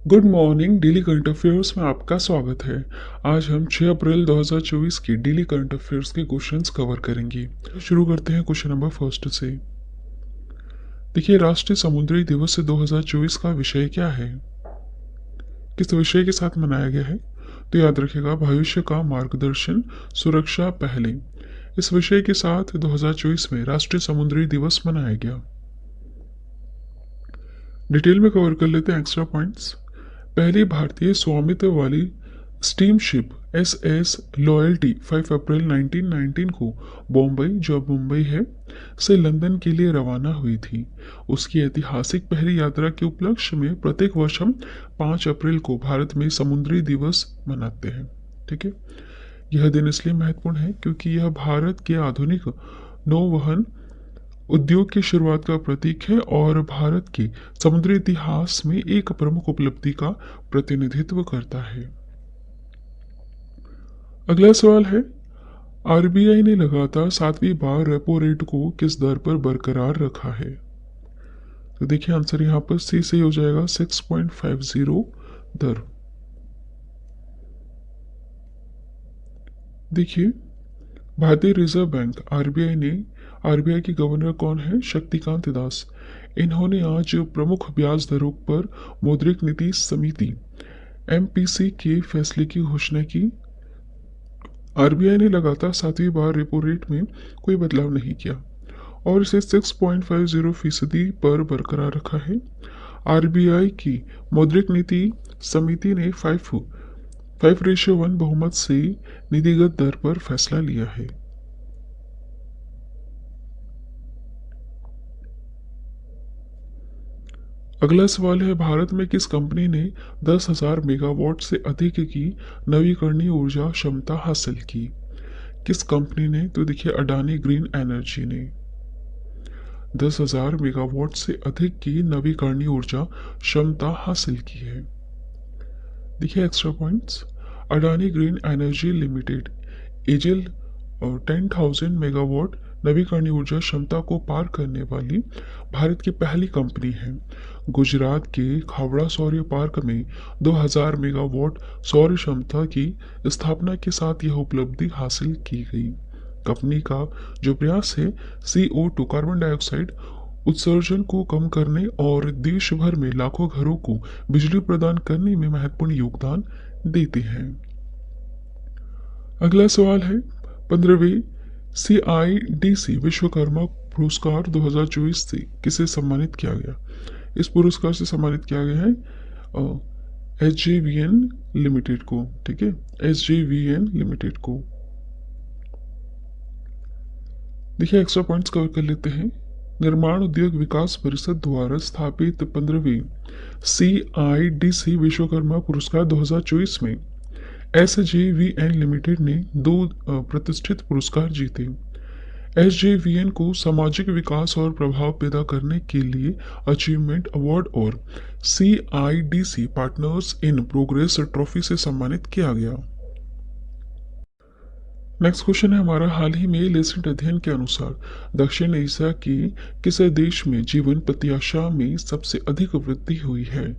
Good morning. Daily current affairs में आपका स्वागत है। आज हम 6 अप्रैल 2024 की डेली करंट अफेयर्स के क्वेश्चंस कवर करेंगे। शुरू करते हैं क्वेश्चन नंबर फर्स्ट से। देखिए, राष्ट्रीय समुद्री दिवस 2024 का विषय क्या है? किस विषय के साथ मनाया गया है? तो याद रखिएगा, भविष्य का मार्गदर्शन, सुरक्षा पहले। इस विषय के साथ 2024 में राष्ट्रीय समुद्री दिवस मनाया गया। डिटेल में कवर कर लेते हैं एक्स्ट्रा पॉइंट्स। पहली भारतीय स्वामित्व वाली स्टीमशिप SS लॉयल्टी 5 अप्रैल 1919 को बॉम्बई, जो अब मुंबई है, से लंदन के लिए रवाना हुई थी। उसकी ऐतिहासिक पहली यात्रा के उपलक्ष्य में प्रत्येक वर्ष हम 5 अप्रैल को भारत में समुद्री दिवस मनाते हैं। ठीक है, यह दिन इसलिए महत्वपूर्ण है क्योंकि यह भारत के आधुनिक नौवहन उद्योग की शुरुआत का प्रतीक है और भारत के समुद्री इतिहास में एक प्रमुख उपलब्धि का प्रतिनिधित्व करता है। अगला सवाल है, आरबीआई ने लगातार 7वीं बार रेपो रेट को किस दर पर बरकरार रखा है? तो देखिए, आंसर यहाँ पर सी सही हो जाएगा, 6.50 दर। देखिए, भारतीय रिजर्व बैंक आरबीआई के गवर्नर कौन है? शक्तिकांत दास। इन्होंने आज प्रमुख ब्याज दरों पर मौद्रिक नीति समिति MPC के फैसले की घोषणा की। आरबीआई ने लगातार 7वीं बार रेपो रेट में कोई बदलाव नहीं किया और इसे 6.50% पर बरकरार रखा है। आरबीआई की मौद्रिक नीति समिति ने 5:1 बहुमत से नीतिगत दर पर फैसला लिया है। अगला सवाल है, भारत में किस कंपनी ने 10,000 मेगावाट से अधिक की नवीकरणीय ऊर्जा क्षमता हासिल की? किस कंपनी ने? तो देखिए, अडानी ग्रीन एनर्जी ने 10,000 मेगावाट से अधिक की नवीकरणीय ऊर्जा क्षमता हासिल की है। देखिए extra points, Adani green energy limited AJL और 10,000 मेगावाट नवीकरणीय ऊर्जा क्षमता को पार करने वाली भारत की पहली कंपनी है। गुजरात के खावड़ा सौर पार्क में 2000 मेगावाट सौर क्षमता की स्थापना के साथ यह उपलब्धि हासिल की गई। कंपनी का जो प्रयास है CO2 कार्बन डाइऑक्साइड उत्सर्जन को कम करने और देश भर में लाखों घरों को बिजली प्रदान करने में महत्वपूर्ण योगदान देते हैं। अगला सवाल है, 15वें CIDC विश्वकर्मा पुरस्कार 2024 से किसे सम्मानित किया गया? इस पुरस्कार से सम्मानित किया गया है SJVN लिमिटेड को। ठीक है, SJVN लिमिटेड को। देखिए एक्स्ट्रा पॉइंट्स कवर कर लेते हैं। निर्माण उद्योग विकास परिषद द्वारा स्थापित 15वीं CIDC विश्वकर्मा पुरस्कार 2024 में SJVN लिमिटेड ने 2 प्रतिष्ठित पुरस्कार जीते। SJVN को सामाजिक विकास और प्रभाव पैदा करने के लिए अचीवमेंट अवार्ड और CIDC partners in progress trophy से सम्मानित किया गया। नेक्स्ट क्वेश्चन है हमारा, हाल ही में लेसेंट अध्ययन के अनुसार दक्षिण एशिया के किस देश में जीवन प्रत्याशा में सबसे अधिक वृद्धि हुई है?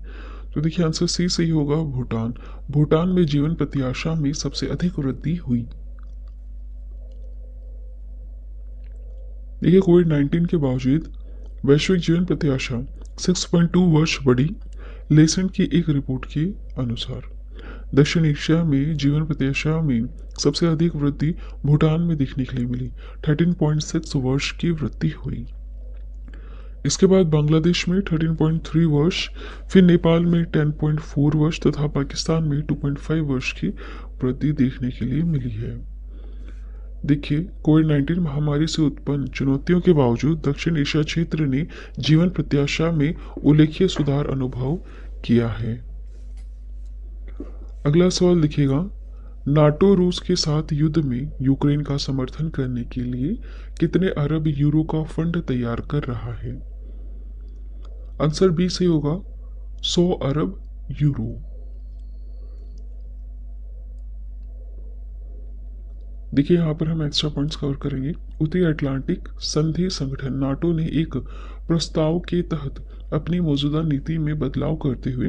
तो देखिए, आंसर सी सही होगा, भूटान। भूटान में जीवन प्रत्याशा में सबसे अधिक वृद्धि हुई। देखिए, कोविड-19 के बावजूद वैश्विक जीवन प्रत्याशा 6.2 वर्ष बढ़ी, लेसेंट की एक रिपोर्ट के अनुसार। दक्षिण एशिया में जीवन प्रत्याशा में सबसे अधिक वृद्धि भूटान में देखने के लिए मिली, 13.6 वर्ष की वृद्धि हुई। इसके बाद बांग्लादेश में 13.3 वर्ष, फिर नेपाल में 10.4 वर्ष तथा पाकिस्तान में 2.5 वर्ष की वृद्धि देखने के लिए मिली है। देखिए, कोविड-19 महामारी से उत्पन्न चुनौतियों के बावजूद दक्षिण एशिया क्षेत्र ने जीवन प्रत्याशा में उल्लेखनीय सुधार अनुभव किया है। अगला सवाल देखिएगा, नाटो रूस के साथ युद्ध में यूक्रेन का समर्थन करने के लिए कितने अरब यूरो का फंड तैयार कर रहा है? आंसर बी सही होगा, 100 अरब यूरो। देखिए, यहाँ पर हम एक्स्ट्रा पॉइंट्स कवर करेंगे। उत्तरी अटलांटिक संधि संगठन नाटो ने एक प्रस्ताव के तहत अपनी मौजूदा नीति में बदलाव करते हुए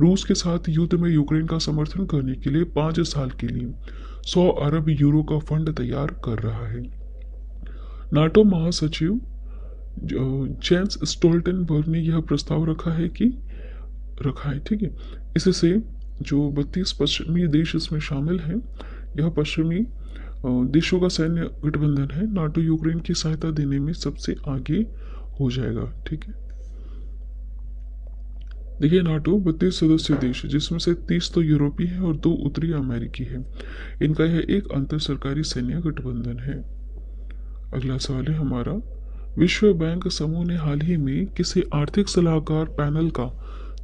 रूस के साथ युद्ध में यूक्रेन का समर्थन करने के लिए 5 साल के लिए 100 अरब यूरो का फंड तैयार कर रहा है। नाटो महासचिव जेंस स्टोल्टनबर्ग ने यह प्रस्ताव रखा है, ठीक है। इससे जो 32 पश्चिमी देश इसमें शामिल हैं, यह पश्चिमी देशों का सैन्य गठबंधन है। नाटो यूक्रेन की सहायता देने में सबसे आगे हो जाएगा, ठीक है। देखिए, नाटो 32 सदस्य देश, जिसमें से 30 तो यूरोपीय है और 2 उत्तरी अमेरिकी है। इनका यह एक अंतर सरकारी सैन्य गठबंधन है। अगला सवाल है हमारा, विश्व बैंक समूह ने हाल ही में किसे आर्थिक सलाहकार पैनल का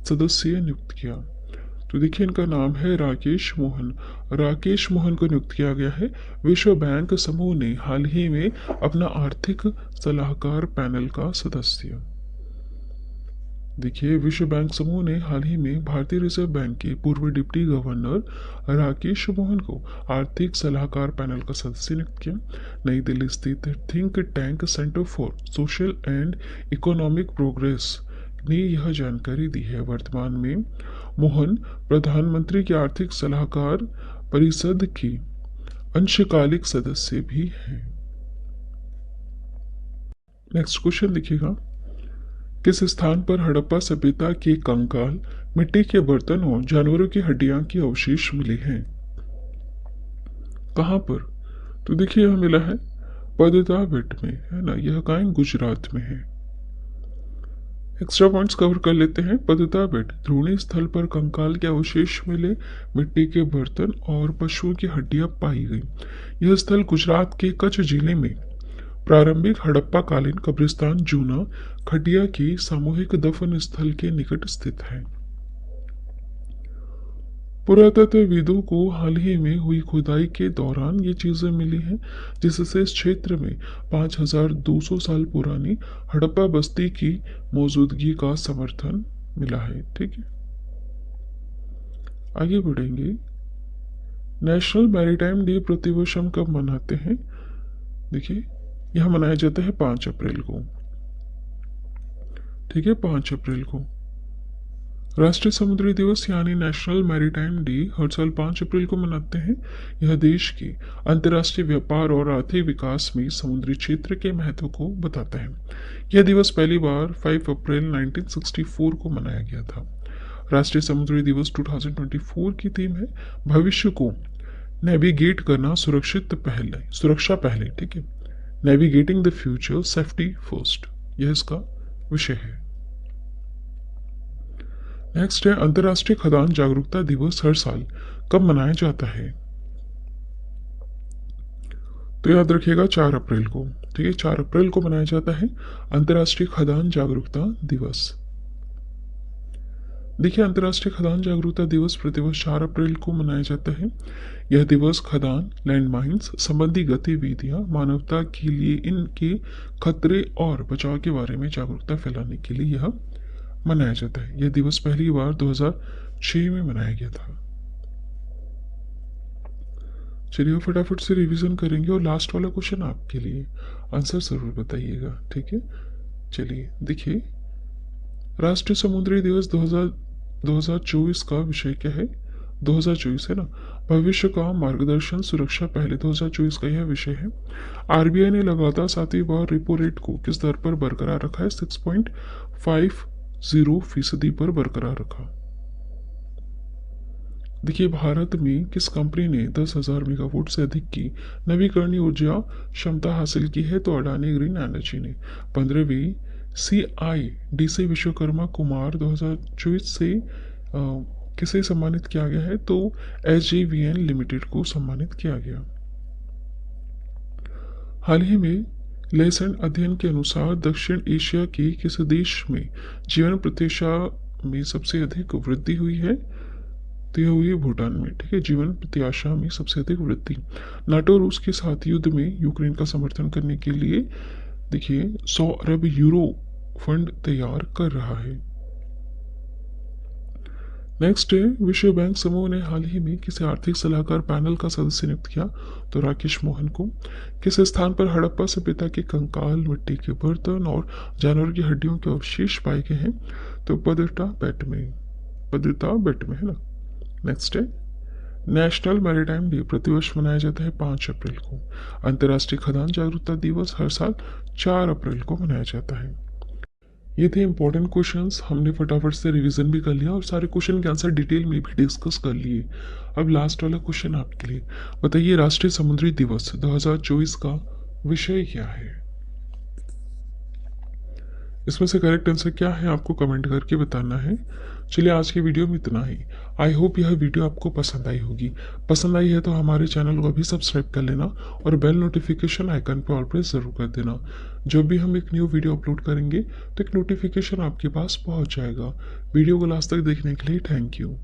सदस्य नियुक्त किया? तो देखिए, इनका नाम है राकेश मोहन। राकेश मोहन को नियुक्त किया गया है। विश्व बैंक समूह ने हाल ही में अपना आर्थिक सलाहकार पैनल का सदस्य, देखिए, विश्व बैंक समूह ने हाल ही में भारतीय रिजर्व बैंक के पूर्व डिप्टी गवर्नर राकेश मोहन को आर्थिक सलाहकार पैनल का सदस्य नियुक्त किया। नई दिल्ली स्थित think tank centre for social and economic progress ने यह जानकारी दी है। वर्तमान में मोहन प्रधानमंत्री के आर्थिक सलाहकार परिषद की अंशकालिक सदस्य भी हैं। नेक्स्ट क्वेश्चन देखिएगा, किस स्थान पर हड़प्पा सभ्यता के कंकाल, मिट्टी के बर्तन और जानवरों की हड्डियां के अवशेष मिले हैं? कहां पर? तो देखिए, यह मिला है पदता बेट में, है ना। यह कहाँ, गुजरात में है। एक्स्ट्रा पॉइंट्स कवर कर लेते हैं। पदता बेट ध्रुवीय स्थल पर कंकाल के अवशेष मिले, मिट्टी के बर्तन और पशुओं की हड्डियां पाई गई। यह स्थल गुजरात के कच्छ जिले में प्रारंभिक हड़प्पा कालीन कब्रिस्तान जूना खटिया की सामूहिक दफन स्थल के निकट स्थित है। पुरातत्वविदों को हाल ही में हुई खुदाई के दौरान ये चीजें मिली हैं, जिससे इस क्षेत्र में 5200 साल पुरानी हड़प्पा बस्ती की मौजूदगी का समर्थन मिला है, ठीक है। आगे बढ़ेंगे। नेशनल मैरीटाइम डे प्रतिवर्ष हम कब मनाते हैं? देखिए, यह मनाया जाता है 5 अप्रैल को, ठीक है, 5 अप्रैल को। राष्ट्रीय समुद्री दिवस यानी नेशनल मैरीटाइम डे हर साल 5 अप्रैल को मनाते हैं। यह देश के अंतर्राष्ट्रीय व्यापार और आर्थिक विकास में समुद्री क्षेत्र के महत्व को बताता है। यह दिवस पहली बार 5 अप्रैल 1964 को मनाया गया था। राष्ट्रीय समुद्री दिवस 2024 की थीम है भविष्य को नेविगेट करना, सुरक्षा पहले, ठीक है। Navigating the future safety first, यह इसका विषय है। नेक्स्ट है, अंतर्राष्ट्रीय खदान जागरूकता दिवस हर साल कब मनाया जाता है? तो याद रखिएगा 4 अप्रैल को, ठीक है, 4 अप्रैल को मनाया जाता है अंतर्राष्ट्रीय खदान जागरूकता दिवस। देखिए, अंतर्राष्ट्रीय खदान जागरूकता दिवस प्रतिवर्ष 4 अप्रैल को मनाया जाता है। यह दिवस खदान, लैंडमाइंस संबंधी गतिविधियां, मानवता के लिए इनके खतरे और बचाव के बारे में जागरूकता फैलाने के लिए यह मनाया जाता है। यह दिवस पहली बार 2006 में मनाया गया था। चलिए फटाफट से रिवीजन करेंगे और लास्ट वाला क्वेश्चन आपके लिए, आंसर जरूर बताइएगा, ठीक है। चलिए देखिए, राष्ट्रीय समुद्री दिवस 2024 का विषय क्या है? 2024 है ना, भविष्य का मार्गदर्शन, सुरक्षा पहले, 2024 का यह विषय है। आरबीआई ने लगातार 7वीं बार रेपो रेट को किस दर पर बरकरार रखा है? 6.50% पर बरकरार रखा। देखिए, भारत में किस कंपनी ने 10,000 मेगावाट से अधिक की नवीकरणीय ऊर्जा क्षमता हासिल की है? तो अडानी ग्रीन एनर्जी ने। 15वीं CIDC विश्वकर्मा कुमार 2024 से किसे सम्मानित किया गया है? तो SJVN लिमिटेड को सम्मानित किया गया। हाल ही में लेसन अध्ययन के अनुसार दक्षिण एशिया के किस देश में जीवन प्रत्याशा में सबसे अधिक वृद्धि हुई है? तो यह हुई है भूटान में, ठीक है। जीवन प्रत्याशा में सबसे अधिक वृद्धि। नाटो रूस के साथ युद्ध में यूक्रेन का समर्थन करने के लिए देखिए 100 अरब यूरो फंड तैयार कर रहा है। नेक्स्ट है, विश्व बैंक समूह ने हाल ही में किसी आर्थिक सलाहकार पैनल का सदस्य नियुक्त किया? तो राकेश मोहन को। किस स्थान पर हड़प्पा सभ्यता के कंकाल, मिट्टी के बर्तन और जानवर की हड्डियों के अवशेष पाए गए हैं? तो पदटा बेट में। पतिता बेट में, है ना। नेक्स्ट है नेशनल मैरीटाइम डे, प्रतिवर्ष मनाया जाता है 5 अप्रैल को। अंतर्राष्ट्रीय खदान जागरूकता दिवस हर साल 4 अप्रैल को मनाया जाता है। ये थे इंपॉर्टेंट क्वेश्चंस, हमने फटाफट से रिवीजन भी कर लिया और सारे क्वेश्चन के आंसर डिटेल में भी डिस्कस कर लिए। अब लास्ट वाला क्वेश्चन आपके लिए, बताइए राष्ट्रीय समुद्री दिवस 2024 का विषय क्या है। इसमें से करेक्ट आंसर क्या है आपको कमेंट करके बताना है। चलिए आज की वीडियो में इतना ही। आई होप यह वीडियो आपको पसंद आई होगी। पसंद आई है तो हमारे चैनल को अभी सब्सक्राइब कर लेना और बेल नोटिफिकेशन आइकन पर ऑल प्रेस जरूर कर देना। जब भी हम एक न्यू वीडियो अपलोड करेंगे तो एक नोटिफिकेशन आपके पास पहुंच जाएगा। वीडियो को लास्ट तक देखने के लिए थैंक यू।